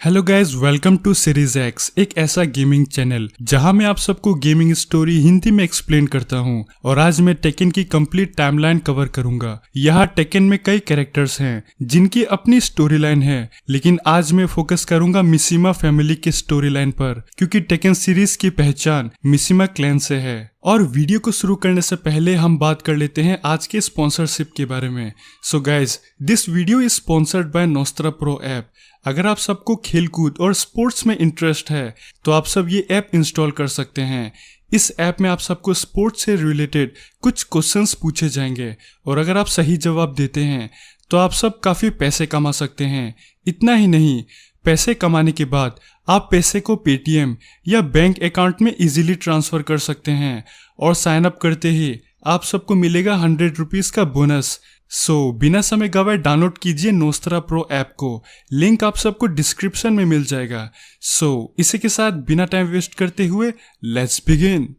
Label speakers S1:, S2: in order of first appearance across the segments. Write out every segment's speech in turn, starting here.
S1: Hello guys, welcome to series X, एक ऐसा gaming channel जहां मैं आप सबको गेमिंग स्टोरी हिंदी में एक्सप्लेन करता हूं। और आज मैं टेकन की कंप्लीट टाइमलाइन कवर करूंगा। यहाँ टेकन में कई कैरेक्टर्स हैं जिनकी अपनी स्टोरी लाइन है, लेकिन आज मैं फोकस करूंगा मिशिमा फैमिली के स्टोरी लाइन पर, क्योंकि टेकन सीरीज की पहचान मिशिमा क्लैन से है। और वीडियो को शुरू करने से पहले हम बात कर लेते हैं आज के स्पॉन्सरशिप के बारे में। So guys, this video is sponsored by Nostra pro app. अगर आप सबको खेलकूद और स्पोर्ट्स में इंटरेस्ट है तो आप सब ये ऐप इंस्टॉल कर सकते हैं। इस ऐप में आप सबको स्पोर्ट्स से रिलेटेड कुछ क्वेश्चंस पूछे जाएंगे और अगर आप सही जवाब देते हैं तो आप सब काफ़ी पैसे कमा सकते हैं। इतना ही नहीं, पैसे कमाने के बाद आप पैसे को पेटीएम या बैंक अकाउंट में इजीली ट्रांसफ़र कर सकते हैं और साइन अप करते ही आप सबको मिलेगा 100 रुपीज़ का बोनस। बिना समय गवाए डाउनलोड कीजिए नोस्त्रा प्रो ऐप को। लिंक आप सबको डिस्क्रिप्शन में मिल जाएगा। इसी के साथ बिना टाइम वेस्ट करते हुए लेट्स बिगिन।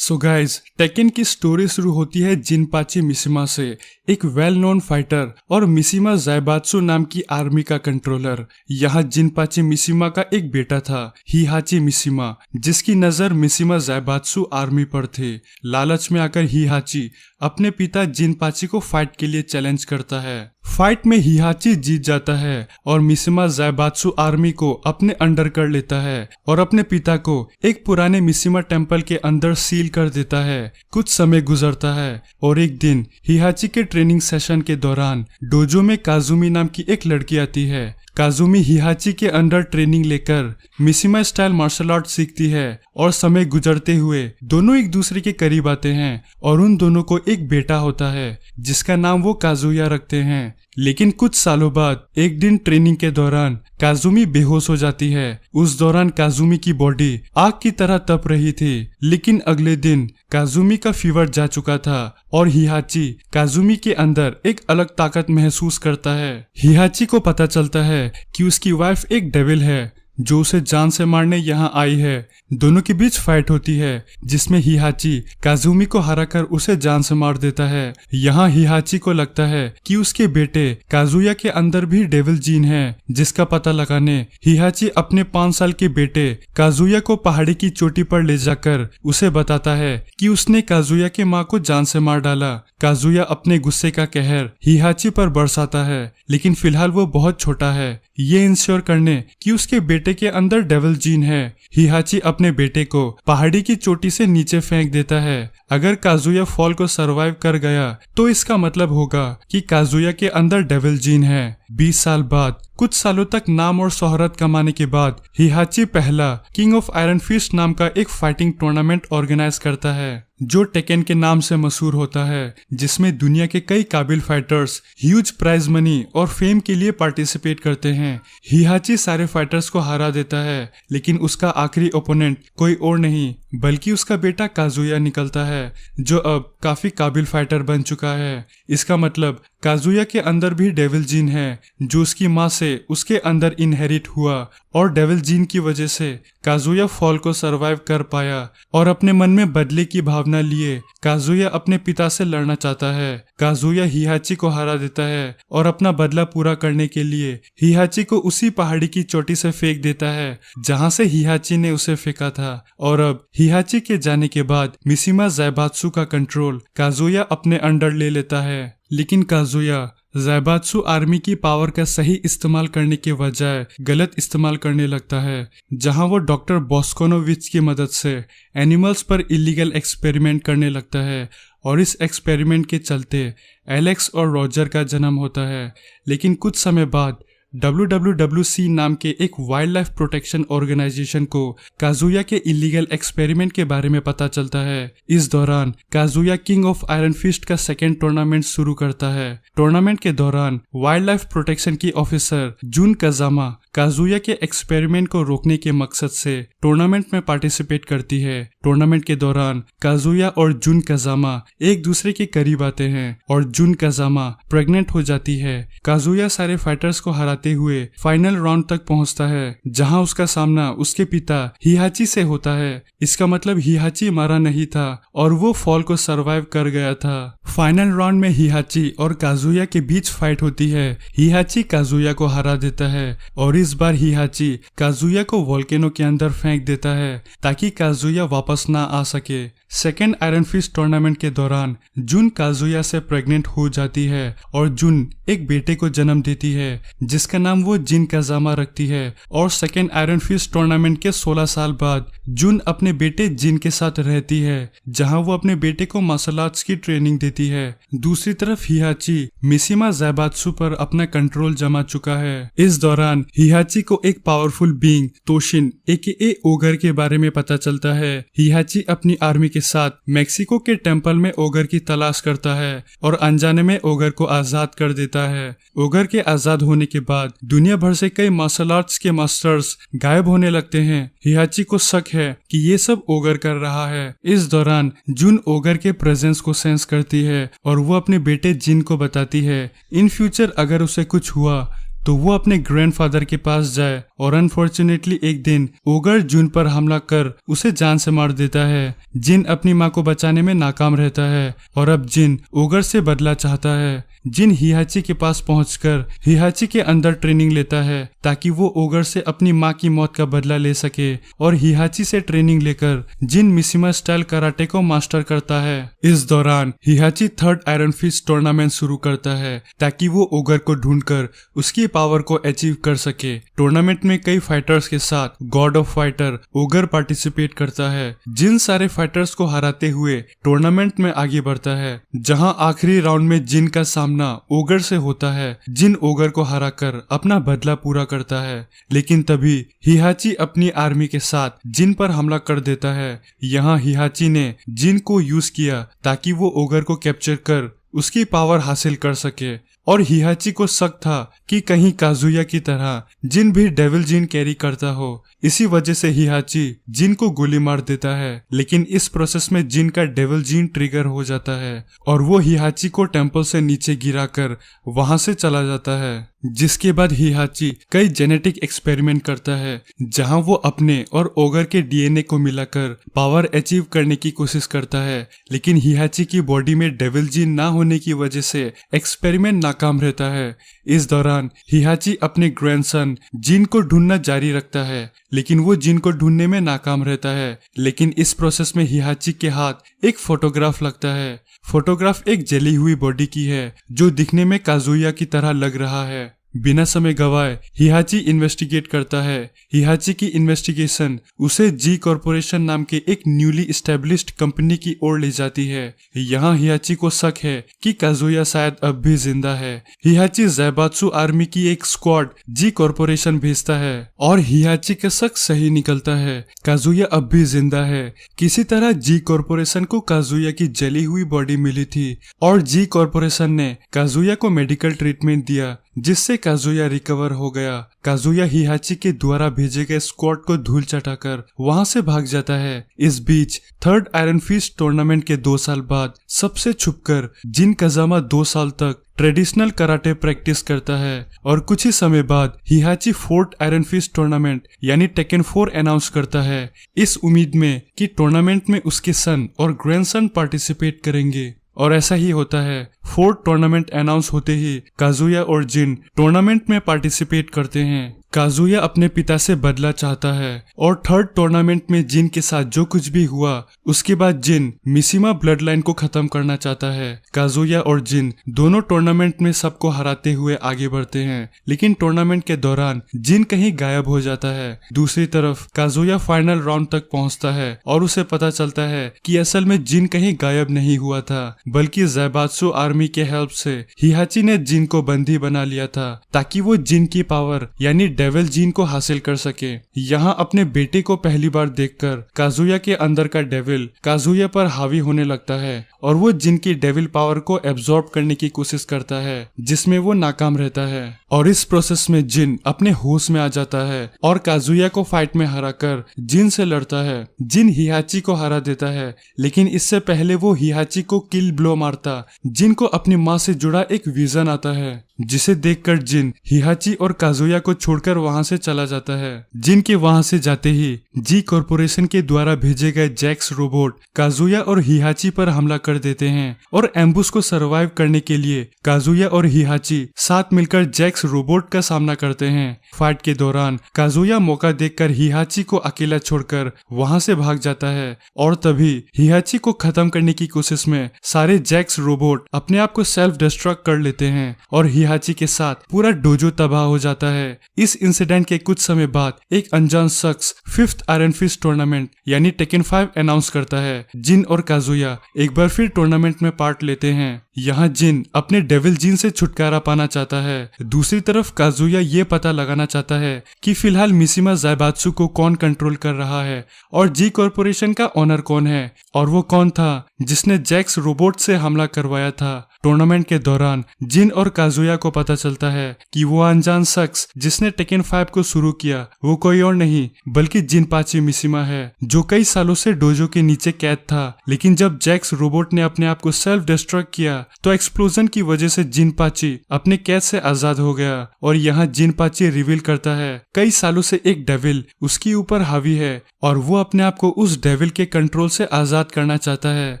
S1: गाइज, टेकन की स्टोरी शुरू होती है जिनपाची मिशिमा से, एक वेल नोन फाइटर और मिशिमा ज़ाइबात्सु नाम की आर्मी का कंट्रोलर। यहाँ जिनपाची मिशिमा का एक बेटा था, हिहाची मिशिमा, जिसकी नजर मिशिमा ज़ाइबात्सु आर्मी पर थे। लालच में आकर हिहाची अपने पिता जिनपाची को फाइट के लिए चैलेंज करता है। फाइट में हिहाची जीत जाता है और मिशिमा ज़ाइबात्सु आर्मी को अपने अंडर कर लेता है और अपने पिता को एक पुराने मिशिमा टेम्पल के अंदर सील कर देता है। कुछ समय गुजरता है और एक दिन हिहाची के ट्रेनिंग सेशन के दौरान डोजो में काजुमी नाम की एक लड़की आती है। काजुमी हिहाची के अंडर ट्रेनिंग लेकर मिशिमा स्टाइल मार्शल आर्ट सीखती है और समय गुजरते हुए दोनों एक दूसरे के करीब आते हैं और उन दोनों को एक बेटा होता है जिसका नाम वो काजुया रखते हैं। लेकिन कुछ सालों बाद एक दिन ट्रेनिंग के दौरान काजुमी बेहोश हो जाती है। उस दौरान काजुमी की बॉडी आग की तरह तप रही थी, लेकिन अगले दिन काजुमी का फीवर जा चुका था और हिहाची काजुमी के अंदर एक अलग ताकत महसूस करता है। हिहाची को पता चलता है कि उसकी वाइफ एक डेविल है जो उसे जान से मारने यहाँ आई है। दोनों के बीच फाइट होती है जिसमें हिहाची काजुमी को हराकर उसे जान से मार देता है। यहाँ हिहाची को लगता है कि उसके बेटे काजुया के अंदर भी डेविल जीन है, जिसका पता लगाने हिहाची अपने 5 साल के बेटे काजुया को पहाड़ी की चोटी पर ले जाकर उसे बताता है कि उसने काजुया के माँ को जान से मार डाला। काजुया अपने गुस्से का कहर हिहाची पर बरसाता है, लेकिन फिलहाल वो बहुत छोटा है। ये इंश्योर करने कि उसके बेटे के अंदर डेविल जीन है, हिहाची अपने बेटे को पहाड़ी की चोटी से नीचे फेंक देता है। अगर काजुया फॉल को सरवाइव कर गया तो इसका मतलब होगा कि काजुया के अंदर डेविल जीन है। 20 साल बाद, कुछ सालों तक नाम और शोहरत कमाने के बाद, हिहाची पहला किंग ऑफ आयरन फिस्ट नाम का एक फाइटिंग टूर्नामेंट ऑर्गेनाइज करता है जो टेकन के नाम से मशहूर होता है, जिसमें दुनिया के कई काबिल फाइटर्स ह्यूज प्राइज मनी और फेम के लिए पार्टिसिपेट करते हैं। हिहाची सारे फाइटर्स को हरा देता है, लेकिन उसका आखिरी ओपोनेंट कोई और नहीं बल्कि उसका बेटा काजुया निकलता है, जो अब काफी काबिल फाइटर बन चुका है। इसका मतलब काजुया के अंदर भी डेविल जीन है जो उसकी माँ से उसके अंदर इनहेरिट हुआ, और डेविल जीन की वजह से काजुया फॉल को सरवाइव कर पाया और अपने मन में बदले की भावना लिए काजुया अपने पिता से लड़ना चाहता है। काजुया हिहाची को हरा देता है और अपना बदला पूरा करने के लिए हिहाची को उसी पहाड़ी की चोटी से फेंक देता है जहां से हिहाची ने उसे फेंका था। और अब हिहाची के जाने के बाद मिशिमा ज़ाइबात्सु का कंट्रोल काजुया अपने अंडर ले लेता है, लेकिन काजुया ज़ाइबात्सु आर्मी की पावर का सही इस्तेमाल करने के बजाय गलत इस्तेमाल करने लगता है, जहां वो डॉक्टर बॉस्कोनोविच की मदद से एनिमल्स पर इलीगल एक्सपेरिमेंट करने लगता है और इस एक्सपेरिमेंट के चलते एलेक्स और रॉजर का जन्म होता है। लेकिन कुछ समय बाद WWWC नाम के एक वाइल्ड लाइफ प्रोटेक्शन ऑर्गेनाइजेशन को काजुया के इलीगल एक्सपेरिमेंट के बारे में पता चलता है। इस दौरान Kazuya King of Iron Fist का सेकेंड टूर्नामेंट शुरू करता है। टूर्नामेंट के दौरान वाइल्ड लाइफ प्रोटेक्शन की ऑफिसर जुन कजामा काजुया के एक्सपेरिमेंट को रोकने के मकसद से टूर्नामेंट में पार्टिसिपेट करती है। टूर्नामेंट के दौरान काजुया और जुन काजामा एक दूसरे के करीब आते हैं और जुन काजामा प्रेग्नेंट हो जाती है। काजुया सारे फाइटर्स को हराते हुए फाइनल राउंड तक पहुंचता है, जहां उसका सामना उसके पिता हिहाची से होता है। इसका मतलब हिहाची मारा नहीं था और वो फॉल को सरवाइव कर गया था। फाइनल राउंड में हिहाची और काजुया के बीच फाइट होती है। हिहाची काजुया को हरा देता है और इस बार हिहाची काजुया को वोल्केनो के अंदर फेंक देता है ताकि काजुया वापस ना आ सके। सेकेंड आयरन फिस्ट टूर्नामेंट के दौरान जुन काजुया से प्रेग्नेंट हो जाती है और जुन एक बेटे को जन्म देती है जिसका नाम वो जिन काजामा रखती है। और सेकेंड आयरन फिस्ट टूर्नामेंट के 16 साल बाद जुन अपने बेटे जिन के साथ रहती है, जहां वो अपने बेटे को मार्शल आर्ट्स की ट्रेनिंग देती है। दूसरी तरफ हिहाची मिशिमा ज़ाइबात्सु पर अपना कंट्रोल जमा चुका है। इस दौरान हिहाची को एक पावरफुल बीइंग तोशिन AKA ओगर के बारे में पता चलता है। हिहाची अपनी आर्मी के साथ मेक्सिको के टेम्पल में ओगर की तलाश करता है और अनजाने में ओगर को आजाद कर देता है। ओगर के आजाद होने के बाद दुनिया भर से कई मार्शल आर्ट्स के मास्टर्स गायब होने लगते हैं। हिहाची को शक है कि ये सब ओगर कर रहा है। इस दौरान जुन ओगर के प्रेजेंस को सेंस करती है और वो अपने बेटे जिन को बताती है इन फ्यूचर अगर उसे कुछ हुआ तो वो अपने ग्रैंडफादर के पास जाए। और अनफॉर्चुनेटली एक दिन ओगर जुन पर हमला कर उसे जान से मार देता है। जिन अपनी माँ को बचाने में नाकाम रहता है और अब जिन ओगर से बदला चाहता है। जिन हिहाची के पास पहुंचकर हिहाची के अंदर ट्रेनिंग लेता है ताकि वो ओगर से अपनी माँ की मौत का बदला ले सके और हिहाची से ट्रेनिंग लेकर जिन मिशिमा स्टाइल कराटे को मास्टर करता है। इस दौरान हिहाची थर्ड आयरन फिस्ट टूर्नामेंट शुरू करता है ताकि वो ओगर को ढूंढकर उसकी पावर को अचीव कर सके। टूर्नामेंट में कई फाइटर्स के साथ God of fighter ogre participate करता है। जिन सारे फाइटर्स को हराते हुए टूर्नामेंट में आगे बढ़ता है, जहां आखिरी राउंड में जिन का सामना ओगर से होता है। जिन ओगर को हराकर अपना बदला पूरा करता है, लेकिन तभी हिहाची अपनी आर्मी के साथ जिन पर हमला कर देता है। यहाँ हिहाची ने जिन को यूज किया ताकि वो ओगर को कैप्चर कर उसकी पावर हासिल कर सके। और हिहाची को शक था कि कहीं काजुया की तरह जिन भी डेविल जीन कैरी करता हो। इसी वजह से हिहाची जिन को गोली मार देता है, लेकिन इस प्रोसेस में जिन का डेविल जीन ट्रिगर हो जाता है और वो हिहाची को टेम्पल से नीचे गिराकर वहां से चला जाता है। जिसके बाद हिहाची कई जेनेटिक एक्सपेरिमेंट करता है, जहां वो अपने और ओगर के DNA को मिलाकर पावर अचीव करने की कोशिश करता है। लेकिन हिहाची की बॉडी में डेविल जीन ना होने की वजह से एक्सपेरिमेंट नाकाम रहता है। इस दौरान हिहाची अपने ग्रैंडसन जिन को ढूंढना जारी रखता है, लेकिन वो जिन को ढूंढने में नाकाम रहता है। लेकिन इस प्रोसेस में हिहाची के हाथ एक फोटोग्राफ लगता है। फोटोग्राफ एक जली हुई बॉडी की है जो दिखने में काजुया की तरह लग रहा है। बिना समय गवाए हिहाची इन्वेस्टिगेट करता है। हिहाची की इन्वेस्टिगेशन उसे जी कॉर्पोरेशन नाम के एक न्यूली इस्टेब्लिश्ड कंपनी की ओर ले जाती है। यहाँ हिहाची को शक है कि काजुया शायद अब भी जिंदा है। हिहाची ज़ाइबात्सु आर्मी की एक स्क्वाड जी कॉर्पोरेशन भेजता है और हिहाची का शक सही निकलता है। काजुया अब भी जिंदा है। किसी तरह जी कॉर्पोरेशन को काजुया की जली हुई बॉडी मिली थी और जी कॉर्पोरेशन ने काजुया को मेडिकल ट्रीटमेंट दिया, जिससे काजुया रिकवर हो गया। काजुया हिहाची के द्वारा भेजे गए स्क्वाड को धूल चटाकर वहां से भाग जाता है। इस बीच थर्ड आयरन फिस्ट टूर्नामेंट के 2 साल बाद सबसे छुपकर जिन काजामा 2 साल तक ट्रेडिशनल कराटे प्रैक्टिस करता है और कुछ ही समय बाद हिहाची फोर्थ आयरन फिस्ट टूर्नामेंट यानी टेकन 4 अनाउंस करता है, इस उम्मीद में कि टूर्नामेंट में उसके सन और ग्रैंडसन पार्टिसिपेट करेंगे। और ऐसा ही होता है। फोर्थ टूर्नामेंट अनाउंस होते ही काजुया और जिन टूर्नामेंट में पार्टिसिपेट करते हैं। काजुया अपने पिता से बदला चाहता है और थर्ड टूर्नामेंट में जिन के साथ जो कुछ भी हुआ उसके बाद जिन मिशिमा ब्लड लाइन को खत्म करना चाहता है। काजुया और जिन दोनों टूर्नामेंट में सबको हराते हुए आगे बढ़ते हैं, लेकिन टूर्नामेंट के दौरान जिन कहीं गायब हो जाता है। दूसरी तरफ काजुया फाइनल राउंड तक पहुंचता है और उसे पता चलता है कि असल में जिन कहीं गायब नहीं हुआ था, बल्कि ज़ाइबात्सु आर्मी के हेल्प से हिहाची ने जिन को बंदी बना लिया था ताकि वो जिन की पावर यानी डेविल जीन को हासिल कर सके। यहाँ अपने बेटे को पहली बार देखकर काजुया के अंदर का डेविल काजुया पर हावी होने लगता है और वो जिन की डेविल पावर को एब्जॉर्ब करने की कोशिश करता है, जिसमें वो नाकाम रहता है। और इस प्रोसेस में जिन अपने होश में आ जाता है और काजुया को फाइट में हराकर जिन से लड़ता है। जिन हिहाची को हरा देता है, लेकिन इससे पहले वो हिहाची को किल ब्लो मारता। जिन को अपनी माँ से जुड़ा एक विजन आता है, जिसे देखकर जिन हिहाची और काजुया को छोड़कर वहां से चला जाता है। जिन के वहां से जाते ही जी कॉर्पोरेशन के द्वारा भेजे गए जैक्स रोबोट काजुया और हिहाची पर हमला कर देते हैं और एम्बुश को सरवाइव करने के लिए काजुया और हिहाची साथ मिलकर जैक्स रोबोट का सामना करते हैं। फाइट के दौरान काजुया मौका देखकर हिहाची को अकेला छोड़कर वहां से भाग जाता है और तभी हिहाची को खत्म करने की कोशिश में सारे जैक्स रोबोट अपने आप को सेल्फ डिस्ट्रक्ट कर लेते हैं और हिहाची के साथ पूरा डोजो तबाह हो जाता है। इस इंसिडेंट के कुछ समय बाद एक अनजान शख्स 5th आयरन फिस्ट टूर्नामेंट यानी टेकन 5 अनाउंस करता है। जिन और काजुया एक बार फिर टूर्नामेंट में पार्ट लेते हैं। यहाँ जिन अपने डेविल जीन से छुटकारा पाना चाहता है। दूसरी तरफ काजुया ये पता लगाना चाहता है कि फिलहाल मिशिमा ज़ाइबात्सु को कौन कंट्रोल कर रहा है और जी कॉर्पोरेशन का ओनर कौन है और वो कौन था जिसने जैक्स रोबोट से हमला करवाया था। टूर्नामेंट के दौरान जिन और काजुया को पता चलता है कि वो अनजान शख्स जिसने टेकन 5 को शुरू किया वो कोई और नहीं बल्कि जिनपाची मिशिमा है, जो कई सालों से डोजो के नीचे कैद था। लेकिन जब जैक्स रोबोट ने अपने आप को सेल्फ डिस्ट्रक्ट किया तो एक्सप्लोजन की वजह से जिनपाची अपने कैद से आजाद हो गया। और यहाँ जिनपाची रिवील करता है कई सालों से एक डेविल उसके ऊपर हावी है और वो अपने आप को उस डेविल के कंट्रोल से आजाद करना चाहता है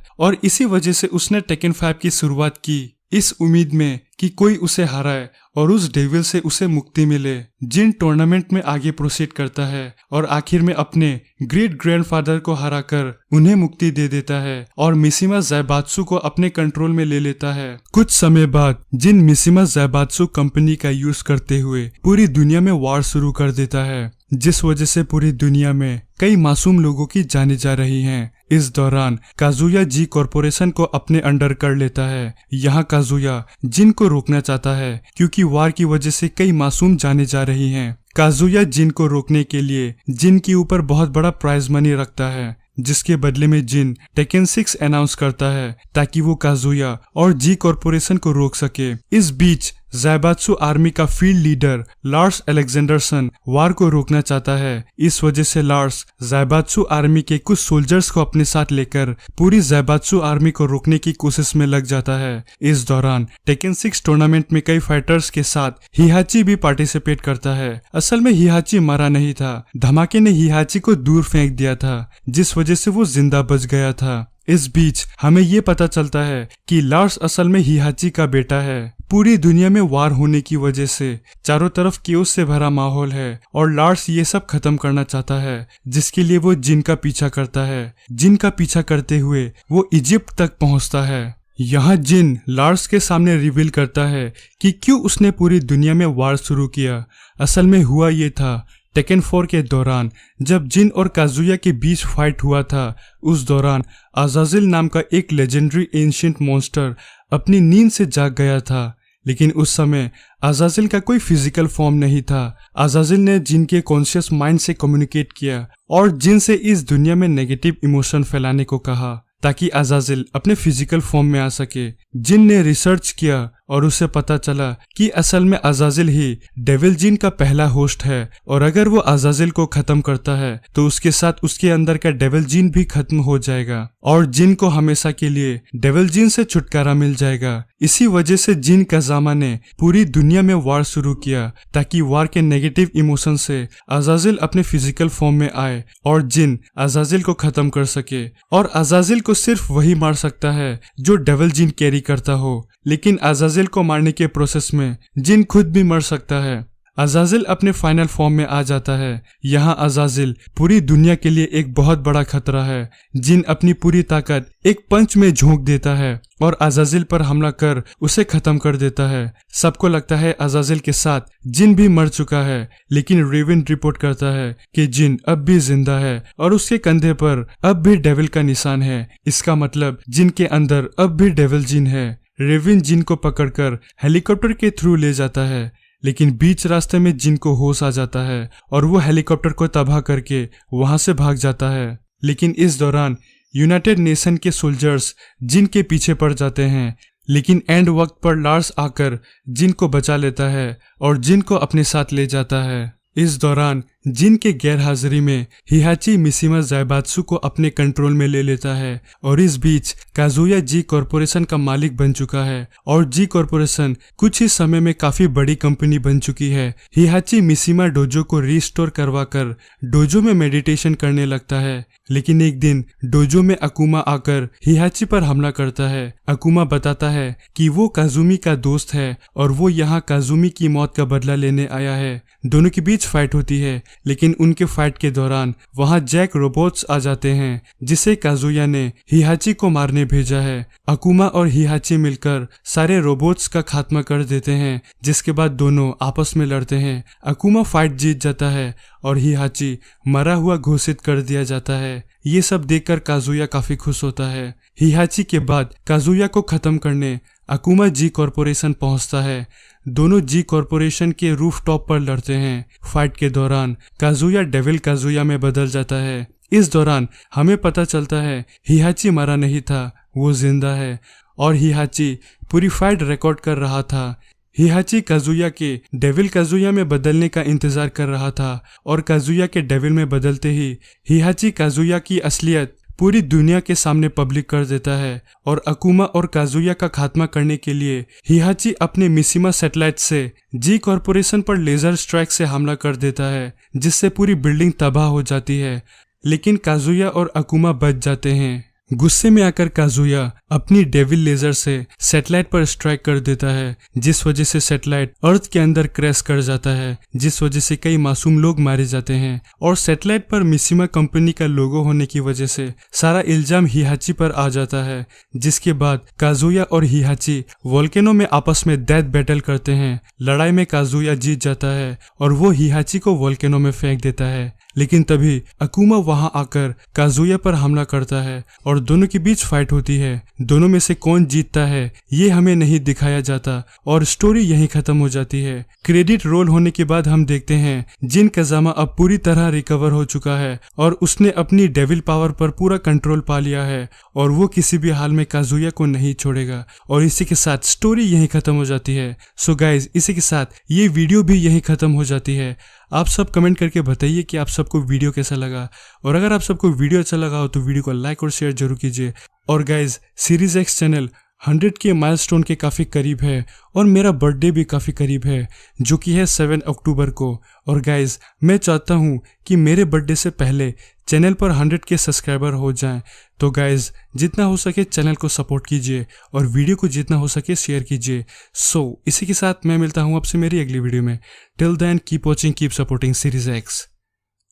S1: और इसी वजह से उसने टेकन 5 की शुरुआत की, इस उम्मीद में कि कोई उसे हराए और उस डेविल से उसे मुक्ति मिले। जिन टूर्नामेंट में आगे प्रोसीड करता है और आखिर में अपने ग्रेट ग्रैंडफादर को हराकर उन्हें मुक्ति दे देता है और मिशिमा ज़ाइबात्सु को अपने कंट्रोल में ले लेता है। कुछ समय बाद जिन मिशिमा ज़ाइबात्सु कंपनी का यूज करते हुए पूरी दुनिया में वार शुरू कर देता है, जिस वजह से पूरी दुनिया में कई मासूम लोगों की जानें जा रही हैं। इस दौरान काजुया जी कॉर्पोरेशन को अपने अंडर कर लेता है। यहाँ काजुया जिन को रोकना चाहता है क्योंकि वार की वजह से कई मासूम जाने जा रही हैं। काजुया जिन को रोकने के लिए जिन के ऊपर बहुत बड़ा प्राइज मनी रखता है, जिसके बदले में जिन टेकन 6 अनाउंस करता है ताकि वो काजुया और जी कॉर्पोरेशन को रोक सके। इस बीच ज़ाइबात्सु आर्मी का फील्ड लीडर लार्स अलेक्जेंडरसन वार को रोकना चाहता है। इस वजह से लार्स ज़ाइबात्सु आर्मी के कुछ सोल्जर्स को अपने साथ लेकर पूरी ज़ाइबात्सु आर्मी को रोकने की कोशिश में लग जाता है। इस दौरान टेकन 6 टूर्नामेंट में कई फाइटर्स के साथ हिहाची भी पार्टिसिपेट करता है। असल में हिहाची मरा नहीं था, धमाके ने हिहाची को दूर फेंक दिया था, जिस वजह से वो जिंदा बच गया था। इस बीच हमें ये पता चलता है कि लार्स असल में हिहाची का बेटा है। पूरी दुनिया में वार होने की वजह से चारों तरफ केओस से भरा माहौल है और लार्स ये सब खत्म करना चाहता है, जिसके लिए वो जिन का पीछा करता है। जिन का पीछा करते हुए वो इजिप्ट तक पहुंचता है। यहाँ जिन लार्स के सामने रिवील करता है कि क्यों उसने पूरी दुनिया में वार शुरू किया। असल में हुआ ये था, टेकन 4 के दौरान जब जिन और काजुया के बीच फाइट हुआ था, उस दौरान अज़ाज़िल नाम का एक लेजेंडरी एंशिएंट मॉन्स्टर अपनी नींद से जाग गया था। लेकिन उस समय अज़ाज़िल का कोई फिजिकल फॉर्म नहीं था। अज़ाज़िल ने जिन के कॉन्शियस माइंड से कम्युनिकेट किया और जिन से इस दुनिया में नेगेटिव इमोशन फैलाने को कहा ताकि अज़ाज़िल अपने फिजिकल फॉर्म में आ सके। जिन ने रिसर्च किया और उसे पता चला कि असल में अज़ाज़िल ही डेविल जीन का पहला होस्ट है और अगर वो अज़ाज़िल को खत्म करता है तो उसके साथ उसके अंदर का डेविल जीन भी खत्म हो जाएगा और जिन को हमेशा के लिए डेविल जीन से छुटकारा मिल जाएगा। इसी वजह से जिन काज़ामा ने पूरी दुनिया में वार शुरू किया ताकि वार के नेगेटिव इमोशन से अज़ाज़िल अपने फिजिकल फॉर्म में आए और जिन अज़ाज़िल को खत्म कर सके। और अज़ाज़िल को सिर्फ वही मार सकता है जो डेविल जीन कैरी करता हो, लेकिन अज़ाज़िल को मारने के प्रोसेस में जिन खुद भी मर सकता है। अज़ाज़िल अपने फाइनल फॉर्म में आ जाता है। यहाँ अज़ाज़िल पूरी दुनिया के लिए एक बहुत बड़ा खतरा है। जिन अपनी पूरी ताकत एक पंच में झोंक देता है और अज़ाज़िल पर हमला कर उसे खत्म कर देता है। सबको लगता है अज़ाज़िल के साथ जिन भी मर चुका है, लेकिन रेवन रिपोर्ट करता है कि जिन अब भी जिंदा है और उसके कंधे पर अब भी डेविल का निशान है। इसका मतलब जिन के अंदर अब भी डेविल जीन है। रेवन जिन को पकड़कर हेलीकॉप्टर के थ्रू ले जाता है, लेकिन बीच रास्ते में जिन को होश आ जाता है और वो हेलीकॉप्टर को तबाह करके वहां से भाग जाता है। लेकिन इस दौरान यूनाइटेड नेशन के सोल्जर्स जिन के पीछे पड़ जाते हैं, लेकिन एंड वक्त पर लार्स आकर जिन को बचा लेता है और जिन को अपने साथ ले जाता है। इस दौरान जिन के गैर हाजिरी में हिहाची मिशिमा ज़ाइबात्सु को अपने कंट्रोल में ले लेता है और इस बीच काजुया जी कॉरपोरेशन का मालिक बन चुका है और जी कॉरपोरेशन कुछ ही समय में काफी बड़ी कंपनी बन चुकी है। हिहाची मिशिमा डोजो को रिस्टोर करवाकर डोजो में मेडिटेशन करने लगता है। लेकिन एक दिन डोजो में अकुमा आकर हिहाची पर हमला करता है। अकुमा बताता है कि वो काजुमी का दोस्त है और वो यहाँ काजुमी की मौत का बदला लेने आया है। दोनों के बीच फाइट होती है, लेकिन उनके फाइट के दौरान वहां जैक रोबोट्स आ जाते हैं जिसे काजुया ने हिहाची को मारने भेजा है। अकुमा और हिहाची मिलकर सारे रोबोट्स का खात्मा कर देते हैं, जिसके बाद दोनों आपस में लड़ते हैं। अकुमा फाइट जीत जाता है और हिहाची मरा हुआ घोषित कर दिया जाता है। ये सब देखकर काजुया काफी खुश होता है। हिहाची के बाद काजुया को खत्म करने अकुमा जी कॉरपोरेशन पहुंचता है। दोनों जी कॉरपोरेशन के रूफटॉप पर लड़ते हैं। फाइट के दौरान काजुया डेविल काजुया में बदल जाता है। इस दौरान हमें पता चलता है हिहाची मरा नहीं था, वो जिंदा है और हिहाची पूरी फाइट रिकॉर्ड कर रहा था। हिहाची काजुया के डेविल काजुया में बदलने का इंतजार कर रहा था और काजुया के डेविल में बदलते ही हिहाची काजुया की असलियत पूरी दुनिया के सामने पब्लिक कर देता है और अकुमा और काजुया का खात्मा करने के लिए हिहाची अपने मिशिमा सैटेलाइट से जी कॉरपोरेशन पर लेजर स्ट्राइक से हमला कर देता है, जिससे पूरी बिल्डिंग तबाह हो जाती है। लेकिन काजुया और अकुमा बच जाते हैं। गुस्से में आकर काजुया अपनी डेविल लेजर से सैटेलाइट पर स्ट्राइक कर देता है, जिस वजह से सैटेलाइट अर्थ के अंदर क्रैश कर जाता है, जिस वजह से कई मासूम लोग मारे जाते हैं। और सैटेलाइट पर मिशिमा कंपनी का लोगो होने की वजह से सारा इल्जाम हिहाची पर आ जाता है। जिसके बाद काजुया और हिहाची वोल्केनो में आपस में डेथ बैटल करते हैं। लड़ाई में काजुया जीत जाता है और वो हिहाची को वोल्केनो में फेंक देता है। लेकिन तभी अकुमा वहां आकर काजुया पर हमला करता है और दोनों के बीच फाइट होती है। दोनों में से कौन जीतता है ये हमें नहीं दिखाया जाता और स्टोरी यहीं खत्म हो जाती है। क्रेडिट रोल होने के बाद हम देखते हैं जिन कजामा अब पूरी तरह रिकवर हो चुका है और उसने अपनी डेविल पावर पर पूरा कंट्रोल पा लिया है और वो किसी भी हाल में काजुया को नहीं छोड़ेगा। और इसी के साथ स्टोरी यहीं खत्म हो जाती है। सो गाइज, इसी के साथ ये वीडियो भी यहीं खत्म हो जाती है। आप सब कमेंट करके बताइए कि आप सबको वीडियो कैसा लगा, और अगर आप सबको वीडियो अच्छा लगा हो तो वीडियो को लाइक और शेयर जरूर कीजिए। और गाइज, सीरीज एक्स चैनल 100 के माइलस्टोन के काफ़ी करीब है और मेरा बर्थडे भी काफ़ी करीब है, जो कि है 7 अक्टूबर को। और गाइज, मैं चाहता हूँ कि मेरे बर्थडे से पहले चैनल पर 100 के सब्सक्राइबर हो जाएं। तो गाइज, जितना हो सके चैनल को सपोर्ट कीजिए और वीडियो को जितना हो सके शेयर कीजिए। सो इसी के साथ मैं मिलता हूँ आपसे मेरी अगली वीडियो में। Till then keep watching, keep supporting series X.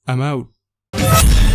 S1: I am out.